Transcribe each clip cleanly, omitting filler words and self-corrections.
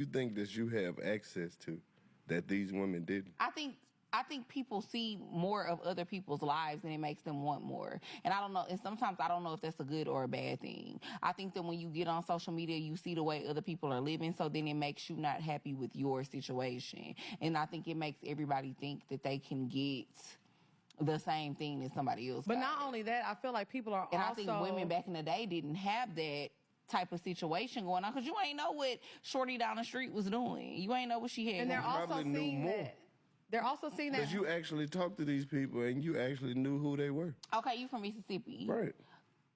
you think that you have access to that these women didn't? I think people see more of other people's lives and it makes them want more. And I don't know, and sometimes I don't know if that's a good or a bad thing. I think that when you get on social media, you see the way other people are living, so then it makes you not happy with your situation. And I think it makes everybody think that they can get the same thing that somebody else But got. not only that, I feel like people are And also... I think women back in the day didn't have that type of situation going on, because you ain't know what Shorty down the street was doing. You ain't know what she had. And they're going on. also seeing that. They're also seeing that. Because you actually talked to these people and you actually knew who they were. Okay, you from Mississippi. Right.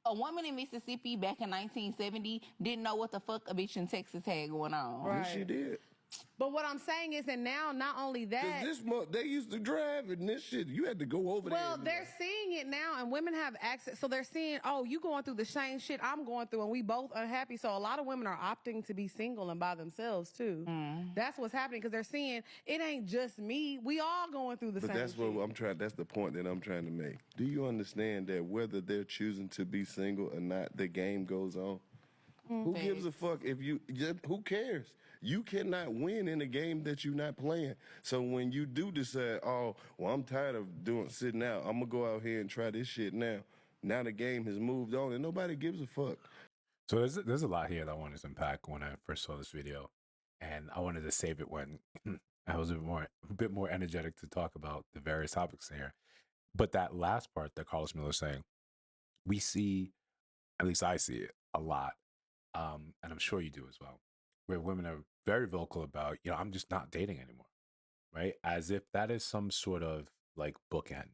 A woman in Mississippi back in 1970 didn't know what the fuck a bitch in Texas had going on. Right. Yes, she did. But what I'm saying is that now, not only that... Because they used to drive and this shit, you had to go over there. Well, they're seeing it now, and women have access. So they're seeing, oh, you going through the same shit I'm going through, and we both unhappy. So a lot of women are opting to be single and by themselves, too. That's what's happening, because they're seeing, it ain't just me. We all going through the same shit. But that's what I'm trying, that's the point that I'm trying to make. Do you understand that whether they're choosing to be single or not, the game goes on? Who gives a fuck if you, who cares? You cannot win in a game that you're not playing. So when you do decide, oh, well, I'm tired of sitting out, I'm gonna go out here and try this shit now. Now the game has moved on and nobody gives a fuck. So there's a lot here that I wanted to unpack when I first saw this video. And I wanted to save it when I was a bit more energetic to talk about the various topics here. But that last part that Carlos Miller is saying, we see, at least I see it a lot, and I'm sure you do as well, where women are very vocal about, I'm just not dating anymore, right? As if that is some sort of like bookend,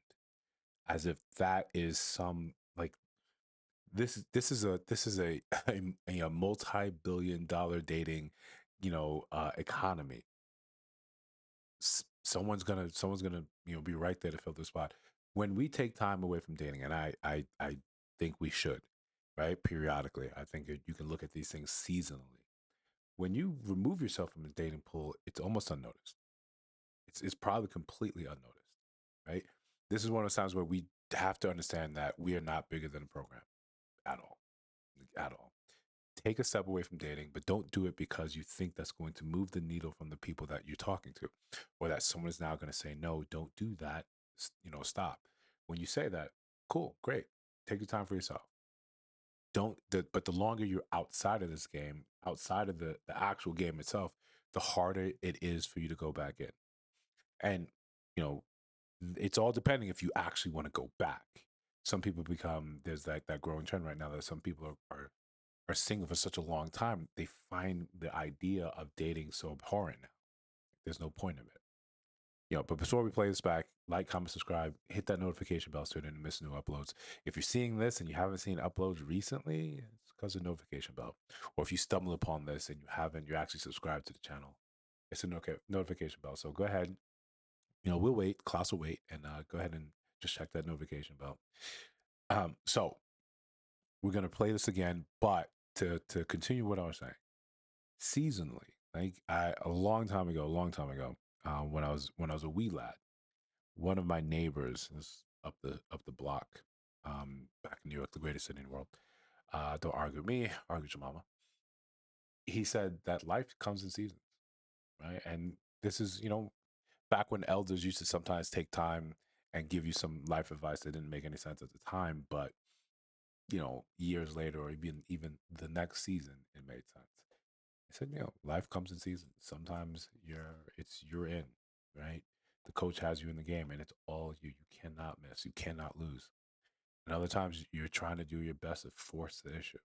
as if that is some like this is a a multi-billion-dollar dating, economy. Someone's gonna be right there to fill the spot. When we take time away from dating, and I think we should, right? Periodically, I think you can look at these things seasonally. When you remove yourself from the dating pool, it's almost unnoticed. It's probably completely unnoticed, right? This is one of those times where we have to understand that we are not bigger than a program at all, at all. Take a step away from dating, but don't do it because you think that's going to move the needle from the people that you're talking to, or that someone is now going to say, no, don't do that. Stop. When you say that, cool, great. Take your time for yourself. But the longer you're outside of this game, outside of the actual game itself, the harder it is for you to go back in. And, it's all depending if you actually want to go back. Some people there's that growing trend right now that some people are single for such a long time, they find the idea of dating so abhorrent now. There's no point of it. But before we play this back, like, comment, subscribe, hit that notification bell so you don't miss new uploads. If you're seeing this and you haven't seen uploads recently, it's because of the notification bell. Or if you stumble upon this and you're actually subscribed to the channel, it's a notification bell. So go ahead, we'll wait, Klaus will wait, and go ahead and just check that notification bell. So we're going to play this again, but to continue what I was saying, seasonally, like a long time ago, when I was a wee lad, one of my neighbors is up the block, back in New York, the greatest city in the world. Don't argue with me, argue with your mama. He said that life comes in seasons, right? And this is, back when elders used to sometimes take time and give you some life advice that didn't make any sense at the time, but years later, or even the next season, it made sense. I said, life comes in seasons. Sometimes you're in, right? The coach has you in the game, and it's all you. You cannot miss. You cannot lose. And other times, you're trying to do your best to force the issue,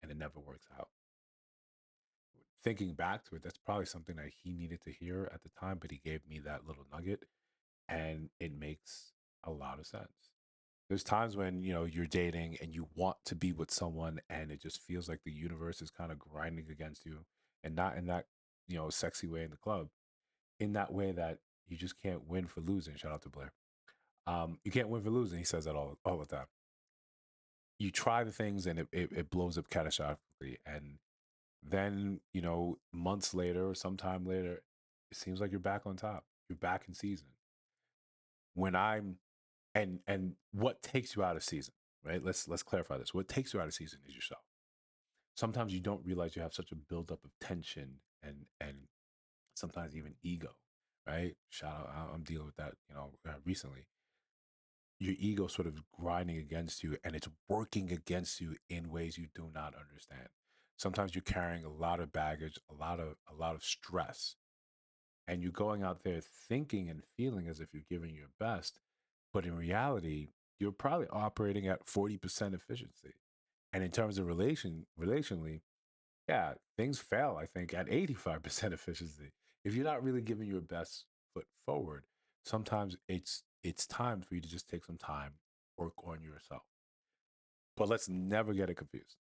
and it never works out. Thinking back to it, that's probably something that he needed to hear at the time, but he gave me that little nugget, and it makes a lot of sense. There's times when, you're dating and you want to be with someone and it just feels like the universe is kind of grinding against you, and not in that, sexy way in the club, in that way that you just can't win for losing. Shout out to Blair. You can't win for losing. He says that all the time. You try the things and it blows up catastrophically. And then, months later or sometime later, it seems like you're back on top. You're back in season. And what takes you out of season, right? Let's clarify this. What takes you out of season is yourself. Sometimes you don't realize you have such a buildup of tension and sometimes even ego, right? Shout out, I'm dealing with that, recently. Your ego sort of grinding against you, and it's working against you in ways you do not understand. Sometimes you're carrying a lot of baggage, a lot of stress, and you're going out there thinking and feeling as if you're giving your best, but in reality, you're probably operating at 40% efficiency. And in terms of relationally, yeah, things fail, I think, at 85% efficiency. If you're not really giving your best foot forward, sometimes it's time for you to just take some time, work on yourself. But let's never get it confused,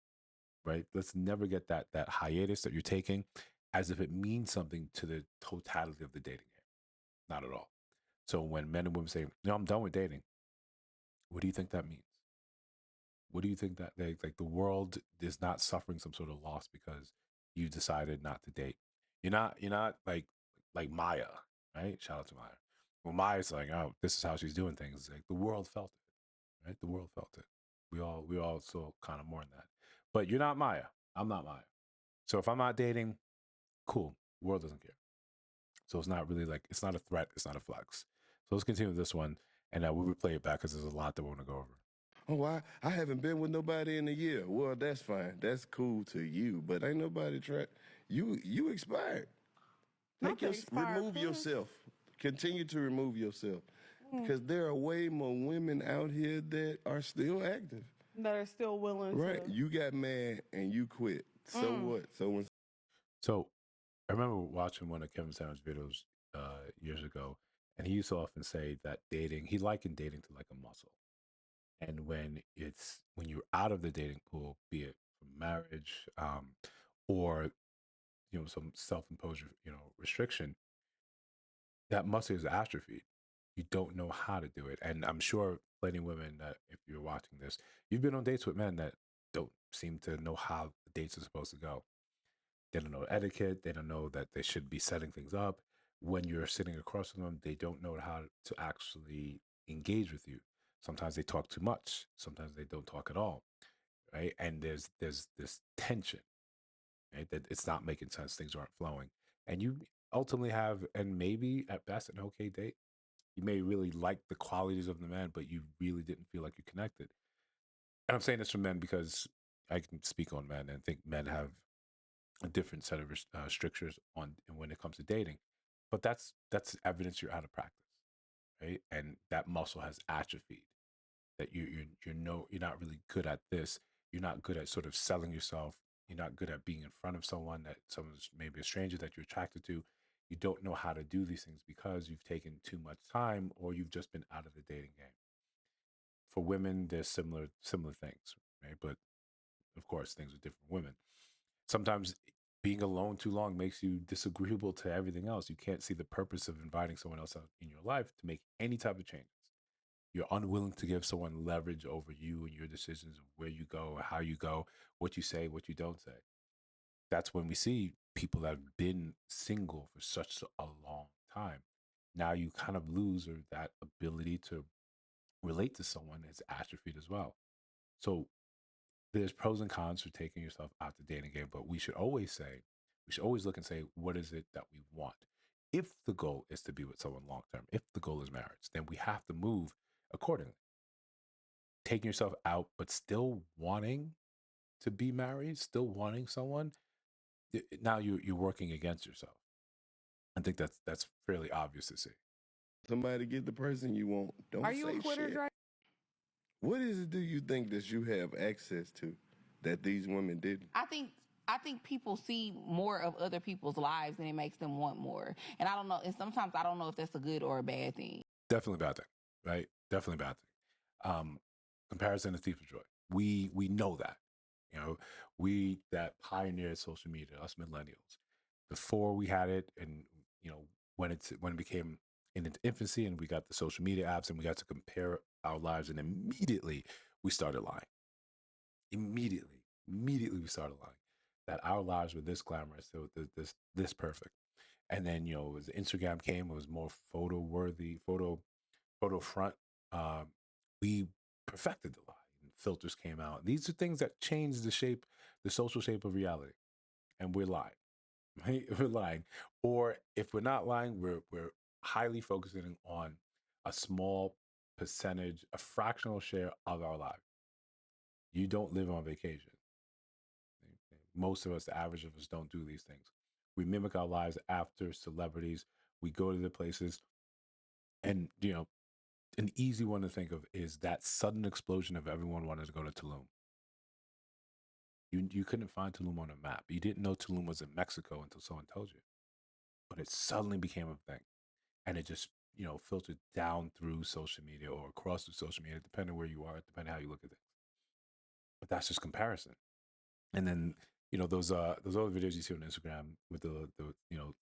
right? Let's never get that hiatus that you're taking as if it means something to the totality of the dating game. Not at all. So when men and women say, "No, I'm done with dating," what do you think that means? What do you think that like the world is not suffering some sort of loss because you decided not to date? You're not like Maya, right? Shout out to Maya. Well, Maya's like, oh, this is how she's doing things. Like the world felt it, right? The world felt it. We all still kind of mourn that. But you're not Maya. I'm not Maya. So if I'm not dating, cool. The world doesn't care. So it's not really like it's not a threat. It's not a flex. So let's continue with this one, and we'll replay it back because there's a lot that we want to go over. Oh, I haven't been with nobody in a year. Well, that's fine. That's cool to you, but ain't nobody try. You expired. Not the expired Remove puss. yourself. Continue to remove yourself, because there are way more women out here that are still active. That are still willing Right? to. You got mad and you quit. So what? So when So I remember watching one of Kevin Samuels' videos years ago, and he used to often say that he likened dating to like a muscle. And when you're out of the dating pool, be it from marriage, or some self-imposed restriction, that muscle is atrophied. You don't know how to do it, and I'm sure plenty of women that if you're watching this, you've been on dates with men that don't seem to know how the dates are supposed to go. They don't know etiquette. They don't know that they should be setting things up. When you're sitting across from them, they don't know how to actually engage with you. Sometimes they talk too much. Sometimes they don't talk at all, right? And there's this tension, right? That it's not making sense. Things aren't flowing, and you ultimately have, and maybe at best, an okay date. You may really like the qualities of the man, but you really didn't feel like you connected. And I'm saying this for men because I can speak on men and think men have a different set of strictures on when it comes to dating, but that's evidence you're out of practice, right? And that muscle has atrophied. That you're not really good at this. You're not good at sort of selling yourself. You're not good at being in front of someone's maybe a stranger that you're attracted to. You don't know how to do these things because you've taken too much time or you've just been out of the dating game. For women, there's similar things, right? But of course, things are different for women. Sometimes being alone too long makes you disagreeable to everything else. You can't see the purpose of inviting someone else out in your life to make any type of changes. You're unwilling to give someone leverage over you and your decisions of where you go, how you go, what you say, what you don't say. That's when we see people that have been single for such a long time. Now you kind of lose or that ability to relate to someone is atrophied as well. So there's pros and cons for taking yourself out the dating game, but we should always look and say, what is it that we want? If the goal is to be with someone long term, if the goal is marriage, then we have to move accordingly. Taking yourself out, but still wanting to be married, still wanting someone, now you're working against yourself. I think that's fairly obvious to see. somebody get the person you want, Are don't you a say quitter, shit. Dre? What is it do you think that you have access to that these women didn't? I think people see more of other people's lives and it makes them want more. And I don't know. And sometimes I don't know if that's a good or a bad thing. Definitely a bad thing, right? Definitely a bad thing. Comparison is thief of joy. We know that. You know, we that pioneered social media, us millennials, before we had it, and when it became in its infancy, and we got the social media apps, and we got to compare our lives, and immediately we started lying. Immediately we started lying that our lives were this glamorous, so this perfect. And then as Instagram came, it was more photo worthy, photo front. Um, we perfected the lie, and filters came out. These are things that changed the social shape of reality, and we're lying. right? We're lying. Or if we're not lying, we're highly focusing on a small percentage, a fractional share of our life. You don't live on vacation. Most of us, the average of us, don't do these things. We mimic our lives after celebrities. We go to the places, and an easy one to think of is that sudden explosion of everyone wanted to go to Tulum. You couldn't find Tulum on a map. You didn't know Tulum was in Mexico until someone told you. But it suddenly became a thing, and it just filtered down through social media or across the social media, depending where you are, depending how you look at things. But that's just comparison. And then those other videos you see on Instagram with the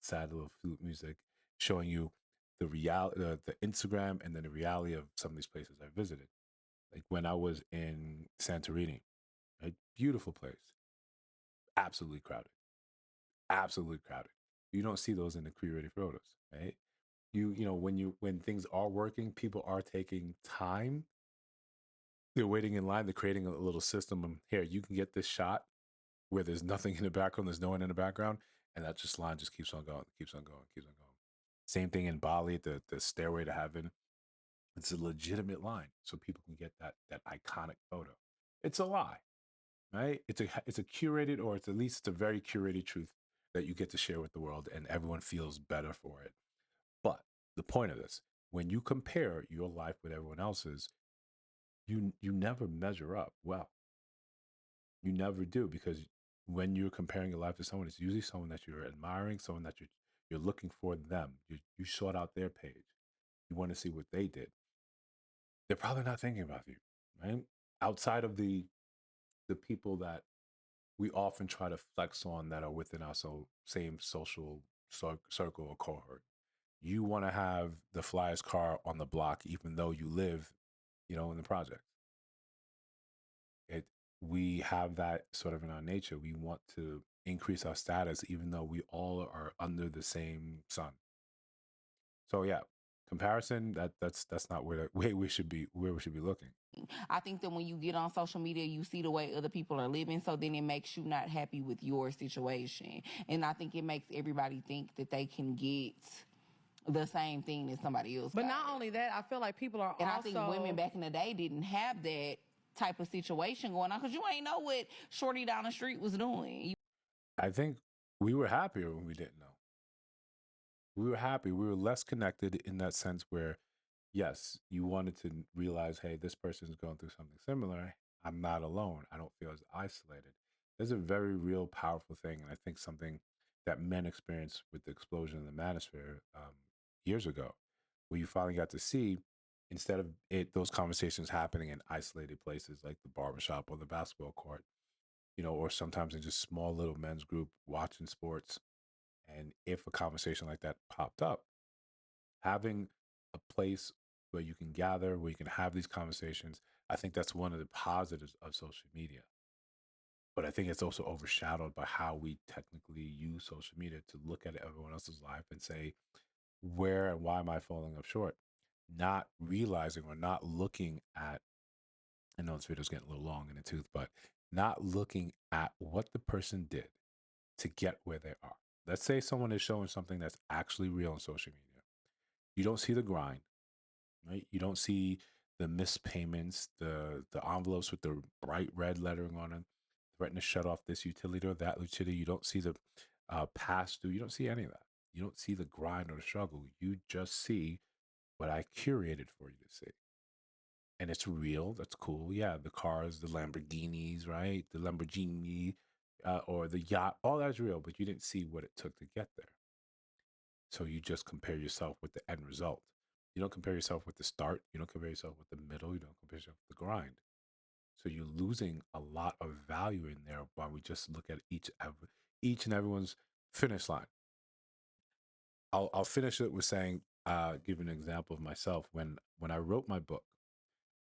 sad little flute music showing you the reality, the Instagram, and then the reality of some of these places I visited. Like when I was in Santorini, a beautiful place, absolutely crowded, absolutely crowded. You don't see those in the curated photos, right? When things are working, people are taking time. They're waiting in line. They're creating a little system. Here, you can get this shot where there's nothing in the background, there's no one in the background, and that just line just keeps on going, keeps on going, keeps on going. Same thing in Bali, the stairway to heaven. It's a legitimate line, so people can get that iconic photo. It's a lie, right? It's a curated, or it's at least a very curated truth that you get to share with the world, and everyone feels better for it. But the point of this, when you compare your life with everyone else's, you never measure up well. You never do, because when you're comparing your life to someone, it's usually someone that you're admiring, someone that you're looking for them. You sought out their page. You want to see what they did. They're probably not thinking about you, right? Outside of the people that we often try to flex on that are within our same social circle or cohort. You want to have the flyest car on the block, even though you live, in the project. It We have that sort of in our nature. We want to increase our status, even though we all are under the same sun. So yeah, comparison that's not where way we should be looking. I think that when you get on social media, you see the way other people are living, so then it makes you not happy with your situation. And I think it makes everybody think that they can get the same thing that somebody else But got. not only that, I feel like people are And also. I think women back in the day didn't have that type of situation going on, because you ain't know what Shorty down the street was doing. I think we were happier when we didn't know. We were happy. We were less connected in that sense where, yes, you wanted to realize, hey, this person is going through something similar. I'm not alone. I don't feel as isolated. There's a very real, powerful thing. And I think something that men experienced with the explosion of the manosphere years ago, where you finally got to see, instead of those conversations happening in isolated places like the barbershop or the basketball court, or sometimes in just small little men's group watching sports. And if a conversation like that popped up, having a place where you can gather, where you can have these conversations, I think that's one of the positives of social media. But I think it's also overshadowed by how we technically use social media to look at everyone else's life and say, where and why am I falling up short? Not realizing or not looking at, I know this video's getting a little long in the tooth, but not looking at what the person did to get where they are. Let's say someone is showing something that's actually real on social media. You don't see the grind, right? You don't see the missed payments, the envelopes with the bright red lettering on them, threatening to shut off this utility or that utility. You don't see the pass through. You don't see any of that. You don't see the grind or the struggle. You just see what I curated for you to see. And it's real. That's cool. Yeah, the cars, the Lamborghinis, right? The Lamborghini or the yacht, all that's real, but you didn't see what it took to get there. So you just compare yourself with the end result. You don't compare yourself with the start. You don't compare yourself with the middle. You don't compare yourself with the grind. So you're losing a lot of value in there while we just look at each and everyone's finish line. I'll finish it with saying, give an example of myself. When I wrote my book,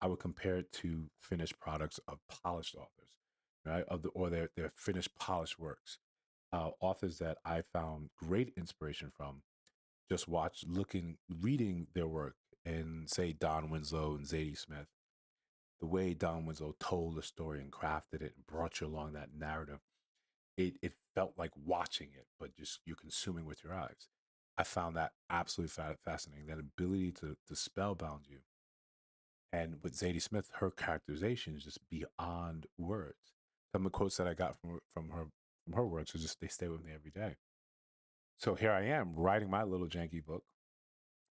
I would compare it to finished products of polished authors, right? Or their finished polished works. Authors that I found great inspiration from, just reading their work, and say Don Winslow and Zadie Smith, the way Don Winslow told the story and crafted it and brought you along that narrative. it felt like watching it, but just you're consuming with your eyes. I found that absolutely fascinating. That ability to spellbound you. And with Zadie Smith, her characterization is just beyond words. Some of the quotes that I got from her words are just they stay with me every day. So here I am writing my little janky book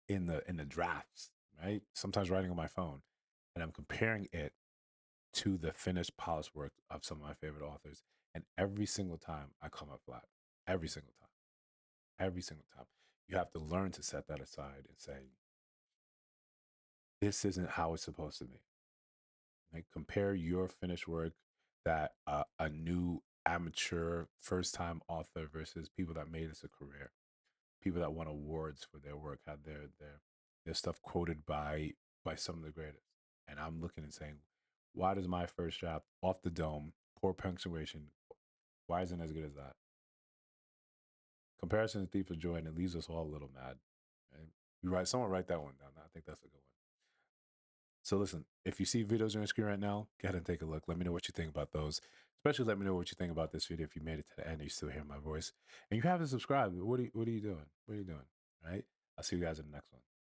in the drafts, right? Sometimes writing on my phone, and I'm comparing it to the finished polished work of some of my favorite authors. And every single time I come up flat. Every single time. Every single time. You have to learn to set that aside and say, this isn't how it's supposed to be. Like compare your finished work that a new amateur first time author versus people that made this a career, people that won awards for their work, had their stuff quoted by some of the greatest. And I'm looking and saying, why does my first draft off the dome, poor punctuation, why isn't it as good as that? Comparison is thief of joy, and it leaves us all a little mad. Right? You write someone write that one down. I think that's a good one. So listen, if you see videos on your screen right now, go ahead and take a look. Let me know what you think about those. Especially let me know what you think about this video if you made it to the end and you still hear my voice. And you haven't subscribed. What are you doing? What are you doing? All right? I'll see you guys in the next one.